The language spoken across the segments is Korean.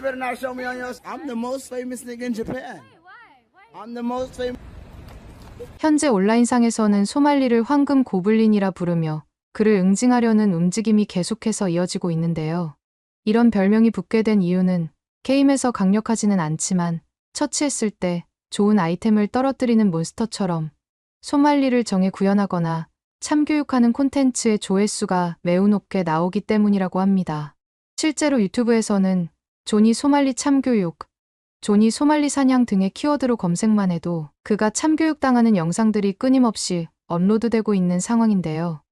better not show me on your. I'm the most famous nigga in Japan. I'm the most famous. 현재 온라인상에서는 소말리를 황금 고블린이라 부르며 그를 응징하려는 움직임이 계속해서 이어지고 있는데요. 이런 별명이 붙게 된 이유는 게임에서 강력하지는 않지만 처치했을 때 좋은 아이템을 떨어뜨리는 몬스터처럼 소말리를 정에 구현하거나 참교육하는 콘텐츠의 조회수가 매우 높게 나오기 때문이라고 합니다. 실제로 유튜브에서는 조니 소말리 참교육, 조니 소말리 사냥 등의 키워드로 검색만 해도 그가 참교육당하는 영상들이 끊임없이 업로드되고 있는 상황인데요.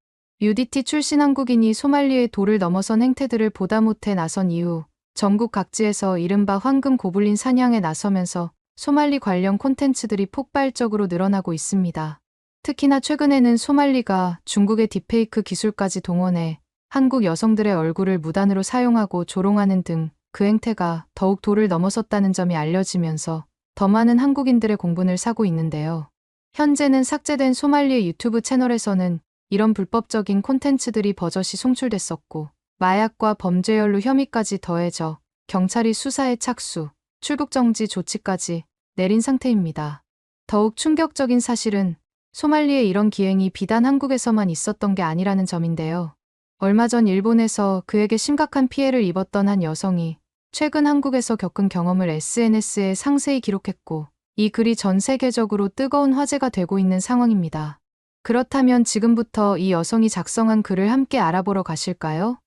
UDT 출신 한국인이 소말리의 도를 넘어선 행태들을 보다 못해 나선 이후 전국 각지에서 이른바 황금 고블린 사냥에 나서면서 소말리 관련 콘텐츠들이 폭발적으로 늘어나고 있습니다. 특히나 최근에는 소말리가 중국의 딥페이크 기술까지 동원해 한국 여성들의 얼굴을 무단으로 사용하고 조롱하는 등 그 행태가 더욱 도를 넘어섰다는 점이 알려지면서 더 많은 한국인들의 공분을 사고 있는데요. 현재는 삭제된 소말리의 유튜브 채널에서는 이런 불법적인 콘텐츠들이 버젓이 송출됐었고 마약과 범죄 연루 혐의까지 더해져 경찰이 수사에 착수, 출국 정지 조치까지 내린 상태입니다. 더욱 충격적인 사실은 소말리의 이런 기행이 비단 한국에서만 있었던 게 아니라는 점인데요. 얼마 전 일본에서 그에게 심각한 피해를 입었던 한 여성이 최근 한국에서 겪은 경험을 SNS에 상세히 기록했고 이 글이 전 세계적으로 뜨거운 화제가 되고 있는 상황입니다. 그렇다면 지금부터 이 여성이 작성한 글을 함께 알아보러 가실까요?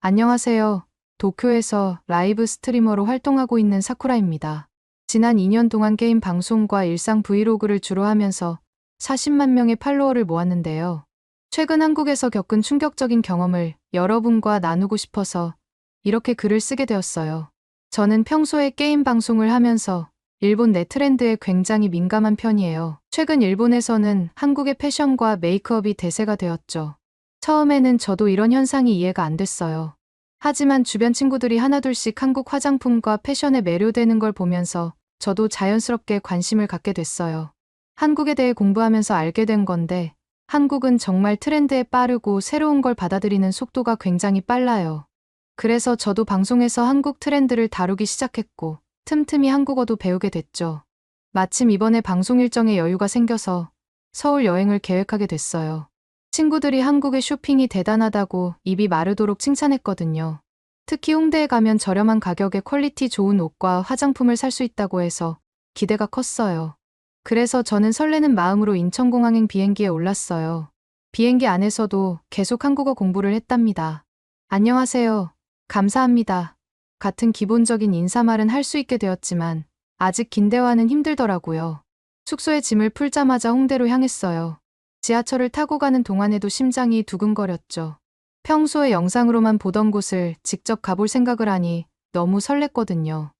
안녕하세요. 도쿄에서 라이브 스트리머로 활동하고 있는 사쿠라입니다. 지난 2년 동안 게임 방송과 일상 브이로그를 주로 하면서 40만 명의 팔로워를 모았는데요. 최근 한국에서 겪은 충격적인 경험을 여러분과 나누고 싶어서 이렇게 글을 쓰게 되었어요. 저는 평소에 게임 방송을 하면서 일본 내 트렌드에 굉장히 민감한 편이에요. 최근 일본에서는 한국의 패션과 메이크업이 대세가 되었죠. 처음에는 저도 이런 현상이 이해가 안 됐어요. 하지만 주변 친구들이 하나둘씩 한국 화장품과 패션에 매료되는 걸 보면서 저도 자연스럽게 관심을 갖게 됐어요. 한국에 대해 공부하면서 알게 된 건데 한국은 정말 트렌드에 빠르고 새로운 걸 받아들이는 속도가 굉장히 빨라요. 그래서 저도 방송에서 한국 트렌드를 다루기 시작했고 틈틈이 한국어도 배우게 됐죠. 마침 이번에 방송 일정에 여유가 생겨서 서울 여행을 계획하게 됐어요. 친구들이 한국의 쇼핑이 대단하다고 입이 마르도록 칭찬했거든요. 특히 홍대에 가면 저렴한 가격에 퀄리티 좋은 옷과 화장품을 살 수 있다고 해서 기대가 컸어요. 그래서 저는 설레는 마음으로 인천공항행 비행기에 올랐어요. 비행기 안에서도 계속 한국어 공부를 했답니다. 안녕하세요. 감사합니다. 같은 기본적인 인사말은 할 수 있게 되었지만 아직 긴 대화는 힘들더라고요. 숙소에 짐을 풀자마자 홍대로 향했어요. 지하철을 타고 가는 동안에도 심장이 두근거렸죠. 평소에 영상으로만 보던 곳을 직접 가볼 생각을 하니 너무 설렜거든요.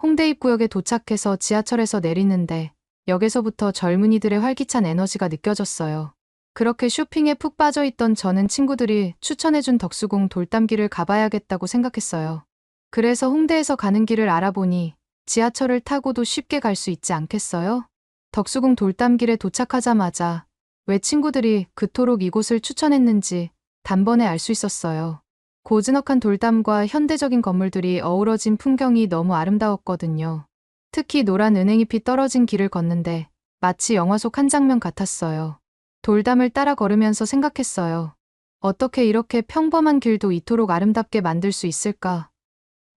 홍대 입구역에 도착해서 지하철에서 내리는데 역에서부터 젊은이들의 활기찬 에너지가 느껴졌어요. 그렇게 쇼핑에 푹 빠져있던 저는 친구들이 추천해준 덕수궁 돌담길을 가봐야겠다고 생각했어요. 그래서 홍대에서 가는 길을 알아보니 지하철을 타고도 쉽게 갈 수 있지 않겠어요? 덕수궁 돌담길에 도착하자마자 왜 친구들이 그토록 이곳을 추천했는지 단번에 알 수 있었어요. 고즈넉한 돌담과 현대적인 건물들이 어우러진 풍경이 너무 아름다웠거든요. 특히 노란 은행잎이 떨어진 길을 걷는데 마치 영화 속 한 장면 같았어요. 돌담을 따라 걸으면서 생각했어요. 어떻게 이렇게 평범한 길도 이토록 아름답게 만들 수 있을까?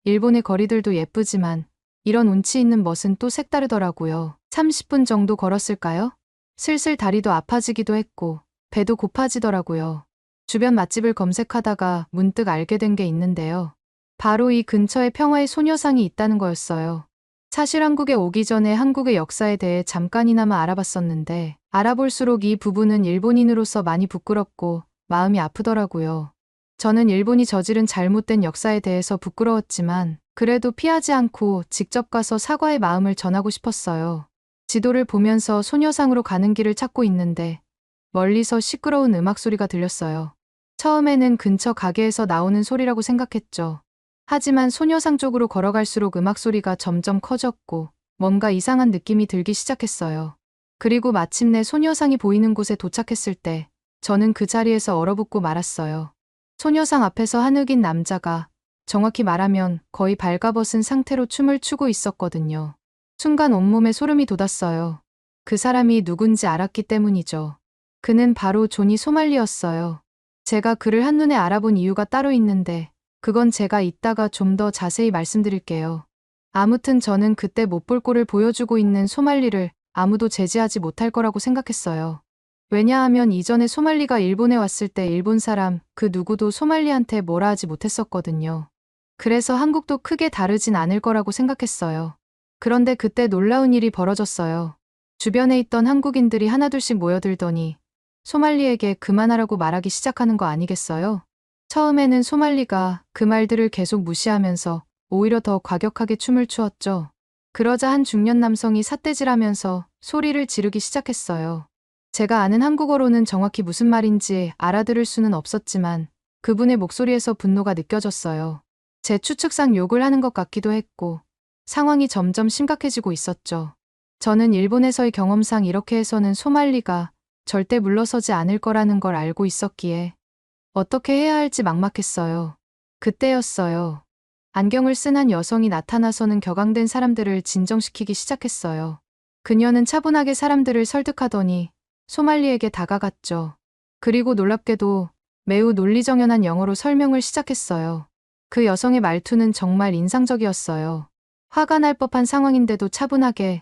일본의 거리들도 예쁘지만 이런 운치 있는 멋은 또 색다르더라고요. 30분 정도 걸었을까요? 슬슬 다리도 아파지기도 했고 배도 고파지더라고요. 주변 맛집을 검색하다가 문득 알게 된 게 있는데요. 바로 이 근처에 평화의 소녀상이 있다는 거였어요. 사실 한국에 오기 전에 한국의 역사에 대해 잠깐이나마 알아봤었는데 알아볼수록 이 부분은 일본인으로서 많이 부끄럽고 마음이 아프더라고요. 저는 일본이 저지른 잘못된 역사에 대해서 부끄러웠지만 그래도 피하지 않고 직접 가서 사과의 마음을 전하고 싶었어요. 지도를 보면서 소녀상으로 가는 길을 찾고 있는데 멀리서 시끄러운 음악 소리가 들렸어요. 처음에는 근처 가게에서 나오는 소리라고 생각했죠. 하지만 소녀상 쪽으로 걸어갈수록 음악 소리가 점점 커졌고 뭔가 이상한 느낌이 들기 시작했어요. 그리고 마침내 소녀상이 보이는 곳에 도착했을 때 저는 그 자리에서 얼어붙고 말았어요. 소녀상 앞에서 한흑인 남자가 정확히 말하면 거의 발가벗은 상태로 춤을 추고 있었거든요. 순간 온몸에 소름이 돋았어요. 그 사람이 누군지 알았기 때문이죠. 그는 바로 조니 소말리였어요. 제가 그를 한눈에 알아본 이유가 따로 있는데 그건 제가 이따가 좀 더 자세히 말씀드릴게요. 아무튼 저는 그때 못 볼 꼴을 보여주고 있는 소말리를 아무도 제지하지 못할 거라고 생각했어요. 왜냐하면 이전에 소말리가 일본에 왔을 때 일본 사람 그 누구도 소말리한테 뭐라 하지 못했었거든요. 그래서 한국도 크게 다르진 않을 거라고 생각했어요. 그런데 그때 놀라운 일이 벌어졌어요. 주변에 있던 한국인들이 하나둘씩 모여들더니 소말리에게 그만하라고 말하기 시작하는 거 아니겠어요? 처음에는 소말리가 그 말들을 계속 무시하면서 오히려 더 과격하게 춤을 추었죠. 그러자 한 중년 남성이 삿대질하면서 소리를 지르기 시작했어요. 제가 아는 한국어로는 정확히 무슨 말인지 알아들을 수는 없었지만 그분의 목소리에서 분노가 느껴졌어요. 제 추측상 욕을 하는 것 같기도 했고 상황이 점점 심각해지고 있었죠. 저는 일본에서의 경험상 이렇게 해서는 소말리가 절대 물러서지 않을 거라는 걸 알고 있었기에 어떻게 해야 할지 막막했어요. 그때였어요. 안경을 쓴 한 여성이 나타나서는 격앙된 사람들을 진정시키기 시작했어요. 그녀는 차분하게 사람들을 설득하더니 소말리에게 다가갔죠. 그리고 놀랍게도 매우 논리정연한 영어로 설명을 시작했어요. 그 여성의 말투는 정말 인상적이었어요. 화가 날 법한 상황인데도 차분하게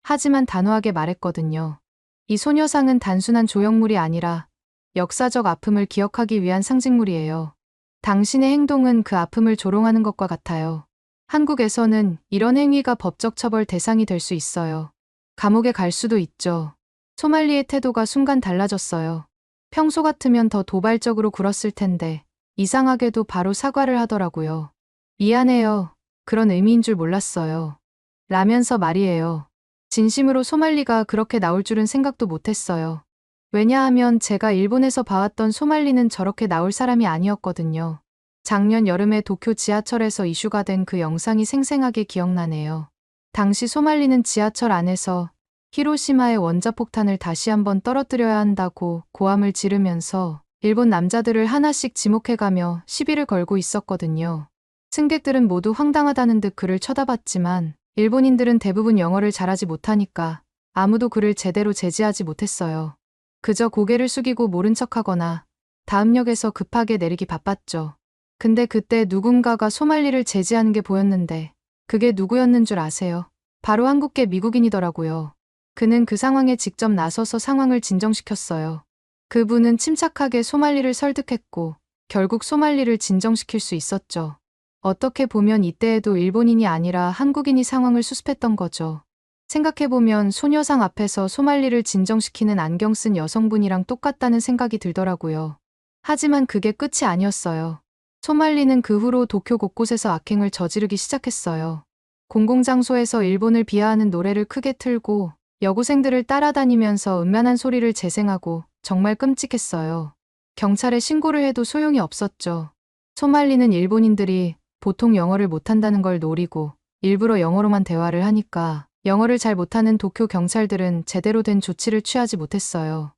하지만 단호하게 말했거든요. 이 소녀상은 단순한 조형물이 아니라 역사적 아픔을 기억하기 위한 상징물이에요. 당신의 행동은 그 아픔을 조롱하는 것과 같아요. 한국에서는 이런 행위가 법적 처벌 대상이 될 수 있어요. 감옥에 갈 수도 있죠. 소말리의 태도가 순간 달라졌어요. 평소 같으면 더 도발적으로 굴었을 텐데 이상하게도 바로 사과를 하더라고요. 미안해요. 그런 의미인 줄 몰랐어요. 라면서 말이에요. 진심으로 소말리가 그렇게 나올 줄은 생각도 못했어요. 왜냐하면 제가 일본에서 봐왔던 소말리는 저렇게 나올 사람이 아니었거든요. 작년 여름에 도쿄 지하철에서 이슈가 된 그 영상이 생생하게 기억나네요. 당시 소말리는 지하철 안에서 히로시마의 원자폭탄을 다시 한번 떨어뜨려야 한다고 고함을 지르면서 일본 남자들을 하나씩 지목해가며 시비를 걸고 있었거든요. 승객들은 모두 황당하다는 듯 그를 쳐다봤지만 일본인들은 대부분 영어를 잘하지 못하니까 아무도 그를 제대로 제지하지 못했어요. 그저 고개를 숙이고 모른 척하거나 다음 역에서 급하게 내리기 바빴죠. 근데 그때 누군가가 소말리를 제지하는 게 보였는데 그게 누구였는 줄 아세요? 바로 한국계 미국인이더라고요. 그는 그 상황에 직접 나서서 상황을 진정시켰어요. 그분은 침착하게 소말리를 설득했고 결국 소말리를 진정시킬 수 있었죠. 어떻게 보면 이때에도 일본인이 아니라 한국인이 상황을 수습했던 거죠. 생각해보면 소녀상 앞에서 소말리를 진정시키는 안경 쓴 여성분이랑 똑같다는 생각이 들더라고요. 하지만 그게 끝이 아니었어요. 소말리는 그 후로 도쿄 곳곳에서 악행을 저지르기 시작했어요. 공공장소에서 일본을 비하하는 노래를 크게 틀고 여고생들을 따라다니면서 음란한 소리를 재생하고 정말 끔찍했어요. 경찰에 신고를 해도 소용이 없었죠. 소말리는 일본인들이 보통 영어를 못한다는 걸 노리고 일부러 영어로만 대화를 하니까 영어를 잘 못하는 도쿄 경찰들은 제대로 된 조치를 취하지 못했어요.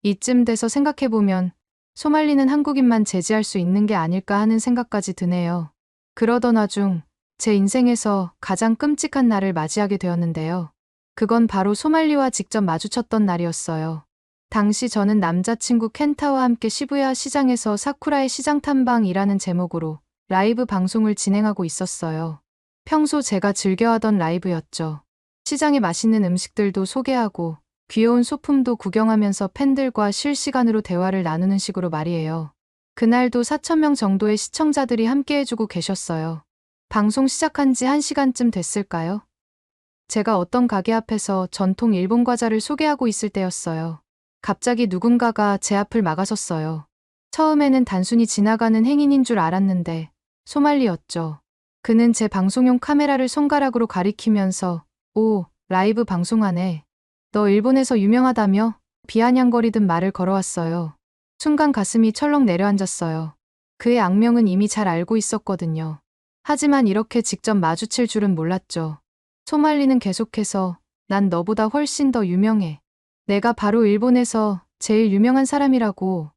이쯤 돼서 생각해보면 소말리는 한국인만 제지할 수 있는 게 아닐까 하는 생각까지 드네요. 그러던 와중 제 인생에서 가장 끔찍한 날을 맞이하게 되었는데요. 그건 바로 소말리와 직접 마주쳤던 날이었어요. 당시 저는 남자친구 켄타와 함께 시부야 시장에서 사쿠라의 시장 탐방이라는 제목으로 라이브 방송을 진행하고 있었어요. 평소 제가 즐겨하던 라이브였죠. 시장의 맛있는 음식들도 소개하고 귀여운 소품도 구경하면서 팬들과 실시간으로 대화를 나누는 식으로 말이에요. 그날도 4,000명 정도의 시청자들이 함께 해주고 계셨어요. 방송 시작한 지 1시간쯤 됐을까요? 제가 어떤 가게 앞에서 전통 일본 과자를 소개하고 있을 때였어요. 갑자기 누군가가 제 앞을 막아섰어요. 처음에는 단순히 지나가는 행인인 줄 알았는데 소말리였죠. 그는 제 방송용 카메라를 손가락으로 가리키면서 오, 라이브 방송하네. 너 일본에서 유명하다며? 비아냥거리듯 말을 걸어왔어요. 순간 가슴이 철렁 내려앉았어요. 그의 악명은 이미 잘 알고 있었거든요. 하지만 이렇게 직접 마주칠 줄은 몰랐죠. 소말리는 계속해서 난 너보다 훨씬 더 유명해. 내가 바로 일본에서 제일 유명한 사람이라고.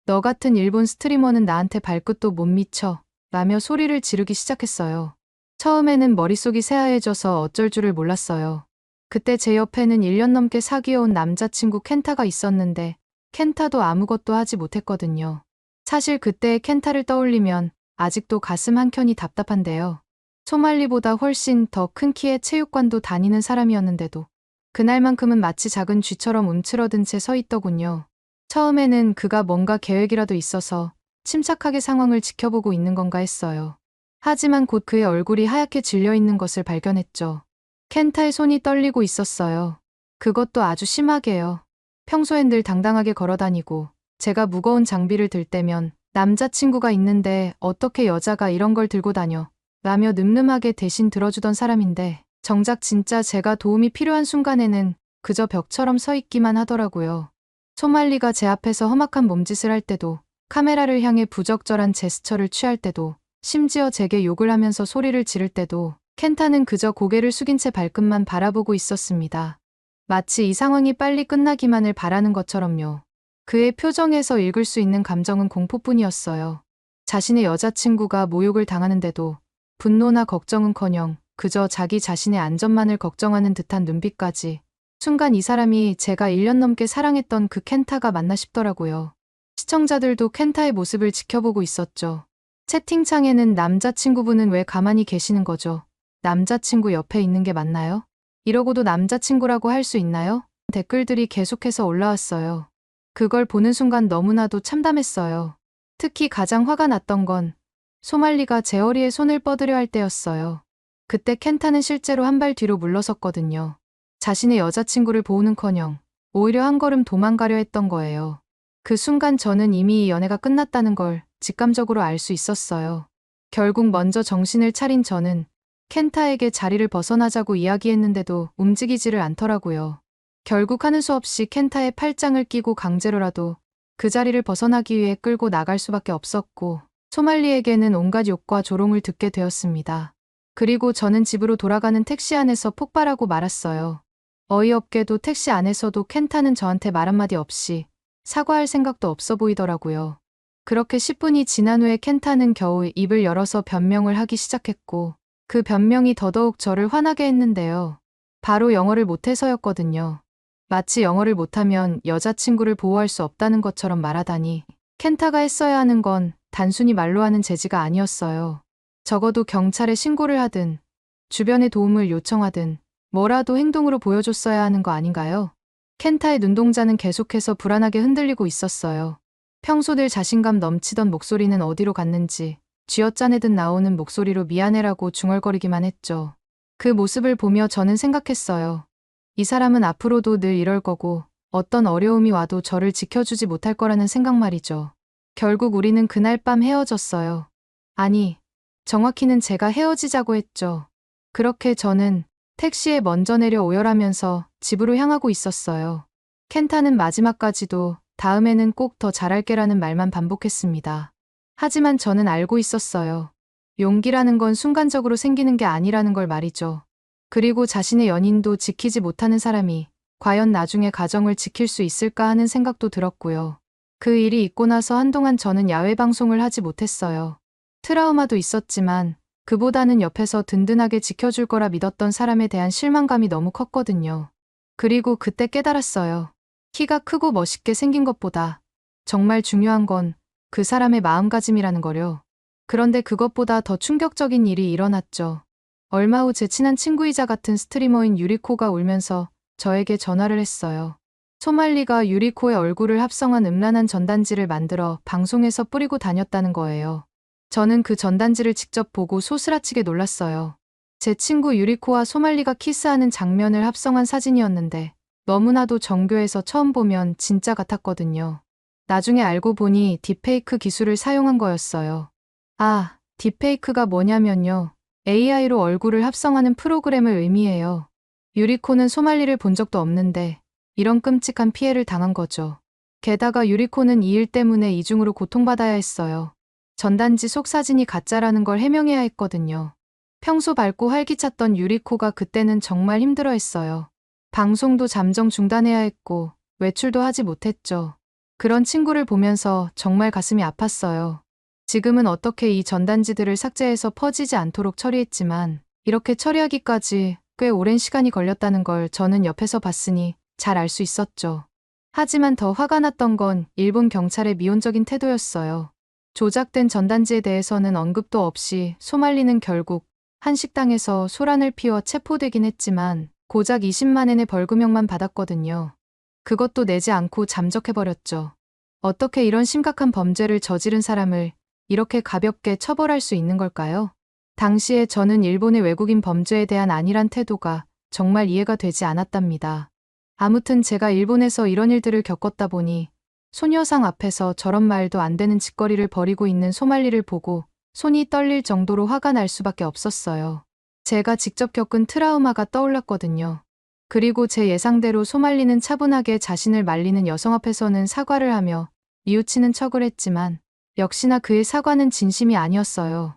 너 같은 일본 스트리머는 나한테 발끝도 못 미쳐. 라며 소리를 지르기 시작했어요. 처음에는 머릿속이 새하얘져서 어쩔 줄을 몰랐어요. 그때 제 옆에는 1년 넘게 사귀어온 남자친구 켄타가 있었는데 켄타도 아무것도 하지 못했거든요. 사실 그때의 켄타를 떠올리면 아직도 가슴 한켠이 답답한데요. 소말리보다 훨씬 더 큰 키의 체육관도 다니는 사람이었는데도 그날만큼은 마치 작은 쥐처럼 움츠러든 채 서 있더군요. 처음에는 그가 뭔가 계획이라도 있어서 침착하게 상황을 지켜보고 있는 건가 했어요. 하지만 곧 그의 얼굴이 하얗게 질려 있는 것을 발견했죠. 켄타의 손이 떨리고 있었어요. 그것도 아주 심하게요. 평소엔 늘 당당하게 걸어다니고 제가 무거운 장비를 들 때면 남자친구가 있는데 어떻게 여자가 이런 걸 들고 다녀? 라며 늠름하게 대신 들어주던 사람인데 정작 진짜 제가 도움이 필요한 순간에는 그저 벽처럼 서 있기만 하더라고요. 소말리가 제 앞에서 험악한 몸짓을 할 때도, 카메라를 향해 부적절한 제스처를 취할 때도, 심지어 제게 욕을 하면서 소리를 지를 때도 켄타는 그저 고개를 숙인 채 발끝만 바라보고 있었습니다. 마치 이 상황이 빨리 끝나기만을 바라는 것처럼요. 그의 표정에서 읽을 수 있는 감정은 공포뿐이었어요. 자신의 여자친구가 모욕을 당하는데도 분노나 걱정은커녕 그저 자기 자신의 안전만을 걱정하는 듯한 눈빛까지. 순간 이 사람이 제가 1년 넘게 사랑했던 그 켄타가 맞나 싶더라고요. 시청자들도 켄타의 모습을 지켜보고 있었죠. 채팅창에는 남자친구분은 왜 가만히 계시는 거죠? 남자친구 옆에 있는 게 맞나요? 이러고도 남자친구라고 할 수 있나요? 댓글들이 계속해서 올라왔어요. 그걸 보는 순간 너무나도 참담했어요. 특히 가장 화가 났던 건 소말리가 제 허리에 손을 뻗으려 할 때였어요. 그때 켄타는 실제로 한 발 뒤로 물러섰거든요. 자신의 여자친구를 보호는커녕 오히려 한 걸음 도망가려 했던 거예요. 그 순간 저는 이미 이 연애가 끝났다는 걸 직감적으로 알 수 있었어요. 결국 먼저 정신을 차린 저는 켄타에게 자리를 벗어나자고 이야기했는데도 움직이지를 않더라고요. 결국 하는 수 없이 켄타의 팔짱을 끼고 강제로라도 그 자리를 벗어나기 위해 끌고 나갈 수밖에 없었고 소말리에게는 온갖 욕과 조롱을 듣게 되었습니다. 그리고 저는 집으로 돌아가는 택시 안에서 폭발하고 말았어요. 어이없게도 택시 안에서도 켄타는 저한테 말 한마디 없이 사과할 생각도 없어 보이더라고요. 그렇게 10분이 지난 후에 켄타는 겨우 입을 열어서 변명을 하기 시작했고 그 변명이 더더욱 저를 화나게 했는데요. 바로 영어를 못해서였거든요. 마치 영어를 못하면 여자친구를 보호할 수 없다는 것처럼 말하다니 켄타가 했어야 하는 건 단순히 말로 하는 제지가 아니었어요. 적어도 경찰에 신고를 하든 주변에 도움을 요청하든 뭐라도 행동으로 보여줬어야 하는 거 아닌가요? 켄타의 눈동자는 계속해서 불안하게 흔들리고 있었어요. 평소 늘 자신감 넘치던 목소리는 어디로 갔는지 쥐어짜내듯 나오는 목소리로 미안해라고 중얼거리기만 했죠. 그 모습을 보며 저는 생각했어요. 이 사람은 앞으로도 늘 이럴 거고 어떤 어려움이 와도 저를 지켜주지 못할 거라는 생각 말이죠. 결국 우리는 그날 밤 헤어졌어요. 아니, 정확히는 제가 헤어지자고 했죠. 그렇게 저는 택시에 먼저 내려 오열하면서 집으로 향하고 있었어요. 켄타는 마지막까지도 다음에는 꼭 더 잘할게라는 말만 반복했습니다. 하지만 저는 알고 있었어요. 용기라는 건 순간적으로 생기는 게 아니라는 걸 말이죠. 그리고 자신의 연인도 지키지 못하는 사람이 과연 나중에 가정을 지킬 수 있을까 하는 생각도 들었고요. 그 일이 있고 나서 한동안 저는 야외 방송을 하지 못했어요. 트라우마도 있었지만 그보다는 옆에서 든든하게 지켜줄 거라 믿었던 사람에 대한 실망감이 너무 컸거든요. 그리고 그때 깨달았어요. 키가 크고 멋있게 생긴 것보다 정말 중요한 건 그 사람의 마음가짐이라는 거요. 그런데 그것보다 더 충격적인 일이 일어났죠. 얼마 후 제 친한 친구이자 같은 스트리머인 유리코가 울면서 저에게 전화를 했어요. 소말리가 유리코의 얼굴을 합성한 음란한 전단지를 만들어 방송에서 뿌리고 다녔다는 거예요. 저는 그 전단지를 직접 보고 소스라치게 놀랐어요. 제 친구 유리코와 소말리가 키스하는 장면을 합성한 사진이었는데 너무나도 정교해서 처음 보면 진짜 같았거든요. 나중에 알고 보니 딥페이크 기술을 사용한 거였어요. 아, 딥페이크가 뭐냐면요. AI로 얼굴을 합성하는 프로그램을 의미해요. 유리코는 소말리를 본 적도 없는데 이런 끔찍한 피해를 당한 거죠. 게다가 유리코는 이 일 때문에 이중으로 고통받아야 했어요. 전단지 속 사진이 가짜라는 걸 해명해야 했거든요. 평소 밝고 활기찼던 유리코가 그때는 정말 힘들어했어요. 방송도 잠정 중단해야 했고 외출도 하지 못했죠. 그런 친구를 보면서 정말 가슴이 아팠어요. 지금은 어떻게 이 전단지들을 삭제해서 퍼지지 않도록 처리했지만 이렇게 처리하기까지 꽤 오랜 시간이 걸렸다는 걸 저는 옆에서 봤으니 잘 알 수 있었죠. 하지만 더 화가 났던 건 일본 경찰의 미온적인 태도였어요. 조작된 전단지에 대해서는 언급도 없이 소말리는 결국 한 식당에서 소란을 피워 체포되긴 했지만 고작 20만 엔의 벌금형만 받았거든요. 그것도 내지 않고 잠적해버렸죠. 어떻게 이런 심각한 범죄를 저지른 사람을 이렇게 가볍게 처벌할 수 있는 걸까요? 당시에 저는 일본의 외국인 범죄에 대한 안일한 태도가 정말 이해가 되지 않았답니다. 아무튼 제가 일본에서 이런 일들을 겪었다 보니 소녀상 앞에서 저런 말도 안 되는 짓거리를 벌이고 있는 소말리를 보고 손이 떨릴 정도로 화가 날 수밖에 없었어요. 제가 직접 겪은 트라우마가 떠올랐거든요. 그리고 제 예상대로 소말리는 차분하게 자신을 말리는 여성 앞에서는 사과를 하며 뉘우치는 척을 했지만 역시나 그의 사과는 진심이 아니었어요.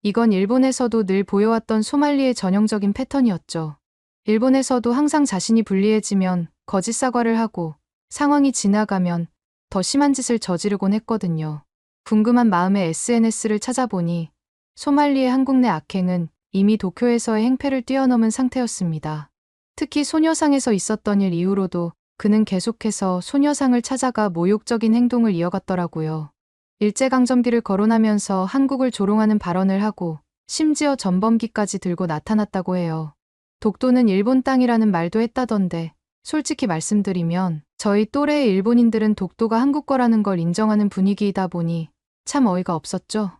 이건 일본에서도 늘 보여왔던 소말리의 전형적인 패턴이었죠. 일본에서도 항상 자신이 불리해지면 거짓 사과를 하고 상황이 지나가면 더 심한 짓을 저지르곤 했거든요. 궁금한 마음에 SNS를 찾아보니 소말리의 한국 내 악행은 이미 도쿄에서의 행패를 뛰어넘은 상태였습니다. 특히 소녀상에서 있었던 일 이후로도 그는 계속해서 소녀상을 찾아가 모욕적인 행동을 이어갔더라고요. 일제강점기를 거론하면서 한국을 조롱하는 발언을 하고 심지어 전범기까지 들고 나타났다고 해요. 독도는 일본 땅이라는 말도 했다던데 솔직히 말씀드리면 저희 또래의 일본인들은 독도가 한국 거라는 걸 인정하는 분위기이다 보니 참 어이가 없었죠.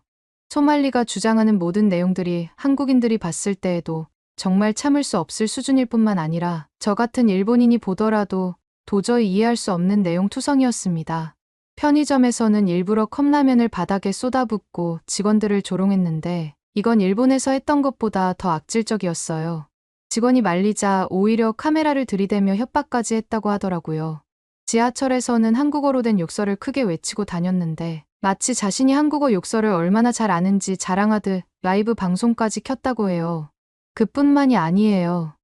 소말리가 주장하는 모든 내용들이 한국인들이 봤을 때에도 정말 참을 수 없을 수준일 뿐만 아니라 저 같은 일본인이 보더라도 도저히 이해할 수 없는 내용 투성이었습니다. 편의점에서는 일부러 컵라면을 바닥에 쏟아붓고 직원들을 조롱했는데 이건 일본에서 했던 것보다 더 악질적이었어요. 직원이 말리자 오히려 카메라를 들이대며 협박까지 했다고 하더라고요. 지하철에서는 한국어로 된 욕설을 크게 외치고 다녔는데 마치 자신이 한국어 욕설을 얼마나 잘 아는지 자랑하듯 라이브 방송까지 켰다고 해요. 그뿐만이 아니에요.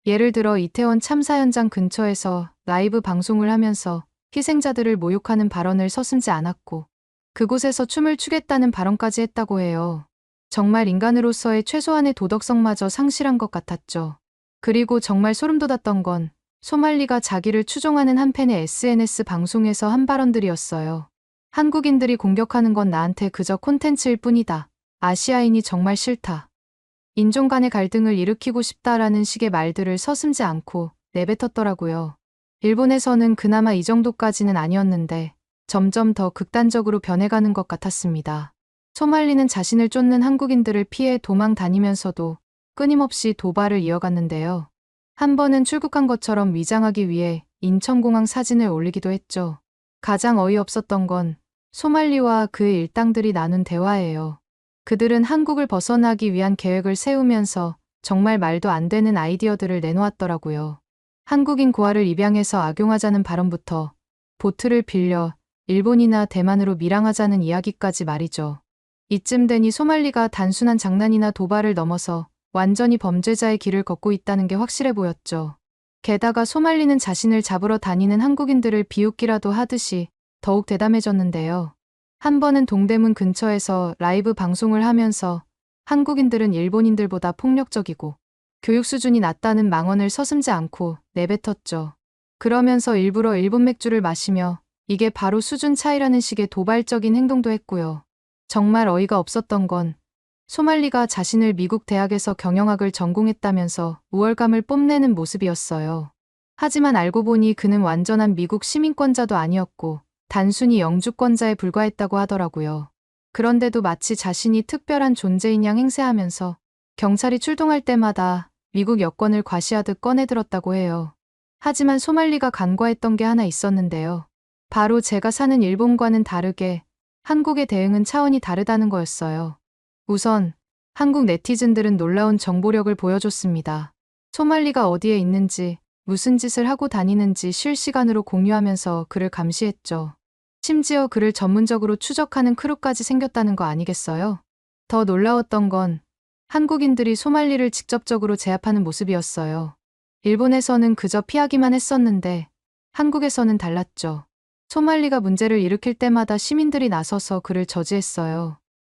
예를 들어 이태원 참사 현장 근처에서 라이브 방송을 하면서 희생자들을 모욕하는 발언을 서슴지 않았고 그곳에서 춤을 추겠다는 발언까지 했다고 해요. 정말 인간으로서의 최소한의 도덕성마저 상실한 것 같았죠. 그리고 정말 소름 돋았던 건 소말리가 자기를 추종하는 한 팬의 SNS 방송에서 한 발언들이었어요. 한국인들이 공격하는 건 나한테 그저 콘텐츠일 뿐이다. 아시아인이 정말 싫다. 인종 간의 갈등을 일으키고 싶다라는 식의 말들을 서슴지 않고 내뱉었더라고요. 일본에서는 그나마 이 정도까지는 아니었는데 점점 더 극단적으로 변해가는 것 같았습니다. 소말리는 자신을 쫓는 한국인들을 피해 도망 다니면서도 끊임없이 도발을 이어갔는데요. 한 번은 출국한 것처럼 위장하기 위해 인천공항 사진을 올리기도 했죠. 가장 어이없었던 건 소말리와 그의 일당들이 나눈 대화예요. 그들은 한국을 벗어나기 위한 계획을 세우면서 정말 말도 안 되는 아이디어들을 내놓았더라고요. 한국인 고아를 입양해서 악용하자는 발언부터 보트를 빌려 일본이나 대만으로 밀항하자는 이야기까지 말이죠. 이쯤 되니 소말리가 단순한 장난이나 도발을 넘어서 완전히 범죄자의 길을 걷고 있다는 게 확실해 보였죠. 게다가 소말리는 자신을 잡으러 다니는 한국인들을 비웃기라도 하듯이 더욱 대담해졌는데요. 한 번은 동대문 근처에서 라이브 방송을 하면서 한국인들은 일본인들보다 폭력적이고 교육 수준이 낮다는 망언을 서슴지 않고 내뱉었죠. 그러면서 일부러 일본 맥주를 마시며 이게 바로 수준 차이라는 식의 도발적인 행동도 했고요. 정말 어이가 없었던 건 소말리가 자신을 미국 대학에서 경영학을 전공했다면서 우월감을 뽐내는 모습이었어요. 하지만 알고 보니 그는 완전한 미국 시민권자도 아니었고 단순히 영주권자에 불과했다고 하더라고요. 그런데도 마치 자신이 특별한 존재인 양 행세하면서 경찰이 출동할 때마다 미국 여권을 과시하듯 꺼내들었다고 해요. 하지만 소말리가 간과했던 게 하나 있었는데요. 바로 제가 사는 일본과는 다르게 한국의 대응은 차원이 다르다는 거였어요. 우선 한국 네티즌들은 놀라운 정보력을 보여줬습니다. 소말리가 어디에 있는지, 무슨 짓을 하고 다니는지 실시간으로 공유하면서 그를 감시했죠. 심지어 그를 전문적으로 추적하는 크루까지 생겼다는 거 아니겠어요? 더 놀라웠던 건 한국인들이 소말리를 직접적으로 제압하는 모습이었어요. 일본에서는 그저 피하기만 했었는데 한국에서는 달랐죠. 소말리가 문제를 일으킬 때마다 시민들이 나서서 그를 저지했어요.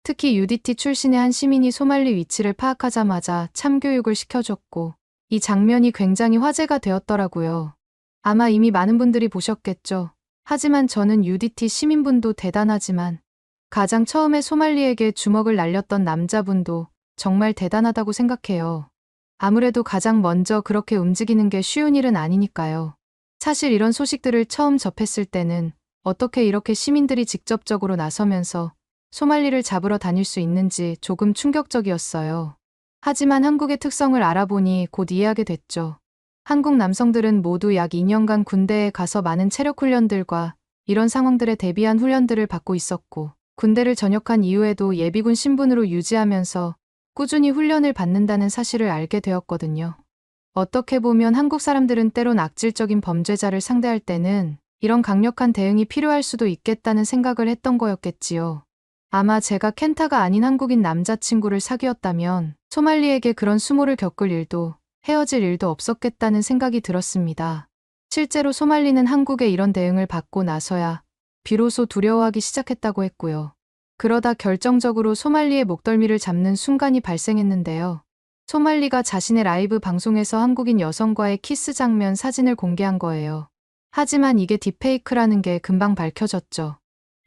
특히 UDT 출신의 한 시민이 소말리 위치를 파악하자마자 참교육을 시켜줬고 이 장면이 굉장히 화제가 되었더라고요. 아마 이미 많은 분들이 보셨겠죠. 하지만 저는 UDT 시민분도 대단하지만 가장 처음에 소말리에게 주먹을 날렸던 남자분도 정말 대단하다고 생각해요. 아무래도 가장 먼저 그렇게 움직이는 게 쉬운 일은 아니니까요. 사실 이런 소식들을 처음 접했을 때는 어떻게 이렇게 시민들이 직접적으로 나서면서 소말리를 잡으러 다닐 수 있는지 조금 충격적이었어요. 하지만 한국의 특성을 알아보니 곧 이해하게 됐죠. 한국 남성들은 모두 약 2년간 군대에 가서 많은 체력 훈련들과 이런 상황들에 대비한 훈련들을 받고 있었고 군대를 전역한 이후에도 예비군 신분으로 유지하면서 꾸준히 훈련을 받는다는 사실을 알게 되었거든요. 어떻게 보면 한국 사람들은 때론 악질적인 범죄자를 상대할 때는 이런 강력한 대응이 필요할 수도 있겠다는 생각을 했던 거였겠지요. 아마 제가 켄타가 아닌 한국인 남자친구를 사귀었다면 소말리에게 그런 수모를 겪을 일도 헤어질 일도 없었겠다는 생각이 들었습니다. 실제로 소말리는 한국의 이런 대응을 받고 나서야 비로소 두려워하기 시작했다고 했고요. 그러다 결정적으로 소말리의 목덜미를 잡는 순간이 발생했는데요. 소말리가 자신의 라이브 방송에서 한국인 여성과의 키스 장면 사진을 공개한 거예요. 하지만 이게 딥페이크라는 게 금방 밝혀졌죠.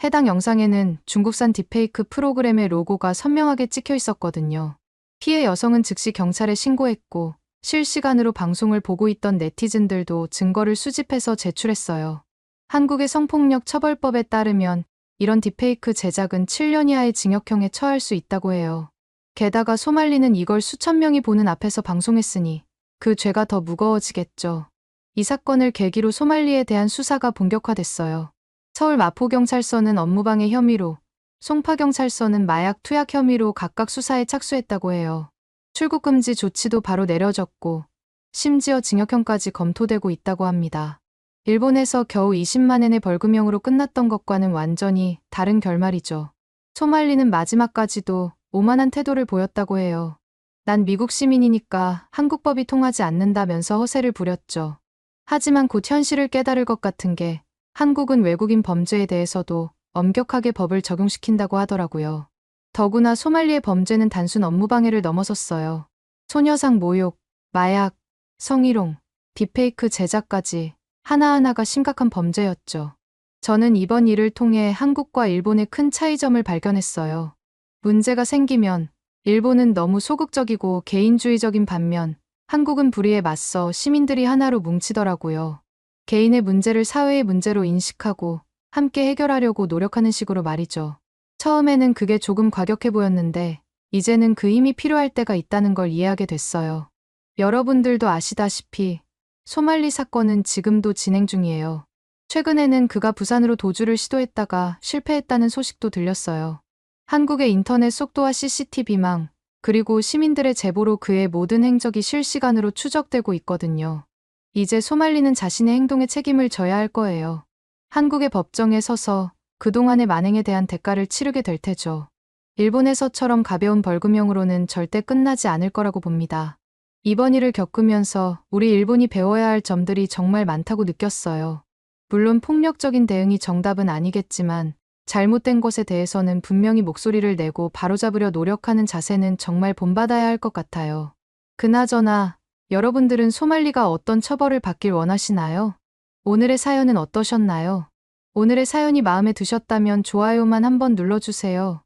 해당 영상에는 중국산 딥페이크 프로그램의 로고가 선명하게 찍혀 있었거든요. 피해 여성은 즉시 경찰에 신고했고 실시간으로 방송을 보고 있던 네티즌들도 증거를 수집해서 제출했어요. 한국의 성폭력 처벌법에 따르면 이런 딥페이크 제작은 7년 이하의 징역형에 처할 수 있다고 해요. 게다가 소말리는 이걸 수천 명이 보는 앞에서 방송했으니 그 죄가 더 무거워지겠죠. 이 사건을 계기로 소말리에 대한 수사가 본격화됐어요. 서울 마포경찰서는 업무방해 혐의로, 송파경찰서는 마약 투약 혐의로 각각 수사에 착수했다고 해요. 출국금지 조치도 바로 내려졌고 심지어 징역형까지 검토되고 있다고 합니다. 일본에서 겨우 20만 엔의 벌금형으로 끝났던 것과는 완전히 다른 결말이죠. 소말리는 마지막까지도 오만한 태도를 보였다고 해요. 난 미국 시민이니까 한국법이 통하지 않는다면서 허세를 부렸죠. 하지만 곧 현실을 깨달을 것 같은 게 한국은 외국인 범죄에 대해서도 엄격하게 법을 적용시킨다고 하더라고요. 더구나 소말리의 범죄는 단순 업무방해를 넘어섰어요. 소녀상 모욕, 마약, 성희롱, 딥페이크 제작까지 하나하나가 심각한 범죄였죠. 저는 이번 일을 통해 한국과 일본의 큰 차이점을 발견했어요. 문제가 생기면 일본은 너무 소극적이고 개인주의적인 반면 한국은 불의에 맞서 시민들이 하나로 뭉치더라고요. 개인의 문제를 사회의 문제로 인식하고 함께 해결하려고 노력하는 식으로 말이죠. 처음에는 그게 조금 과격해 보였는데 이제는 그 힘이 필요할 때가 있다는 걸 이해하게 됐어요. 여러분들도 아시다시피 소말리 사건은 지금도 진행 중이에요. 최근에는 그가 부산으로 도주를 시도했다가 실패했다는 소식도 들렸어요. 한국의 인터넷 속도와 CCTV망, 그리고 시민들의 제보로 그의 모든 행적이 실시간으로 추적되고 있거든요. 이제 소말리는 자신의 행동에 책임을 져야 할 거예요. 한국의 법정에 서서 그동안의 만행에 대한 대가를 치르게 될 테죠. 일본에서처럼 가벼운 벌금형으로는 절대 끝나지 않을 거라고 봅니다. 이번 일을 겪으면서 우리 일본이 배워야 할 점들이 정말 많다고 느꼈어요. 물론 폭력적인 대응이 정답은 아니겠지만 잘못된 것에 대해서는 분명히 목소리를 내고 바로잡으려 노력하는 자세는 정말 본받아야 할 것 같아요. 그나저나 여러분들은 소말리가 어떤 처벌을 받길 원하시나요? 오늘의 사연은 어떠셨나요? 오늘의 사연이 마음에 드셨다면 좋아요만 한번 눌러주세요.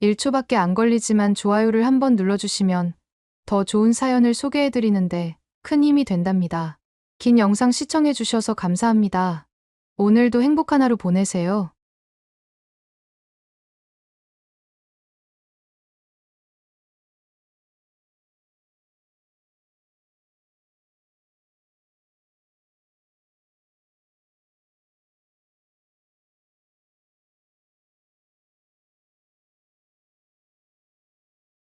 1초밖에 안 걸리지만 좋아요를 한번 눌러주시면 더 좋은 사연을 소개해드리는데 큰 힘이 된답니다. 긴 영상 시청해주셔서 감사합니다. 오늘도 행복한 하루 보내세요.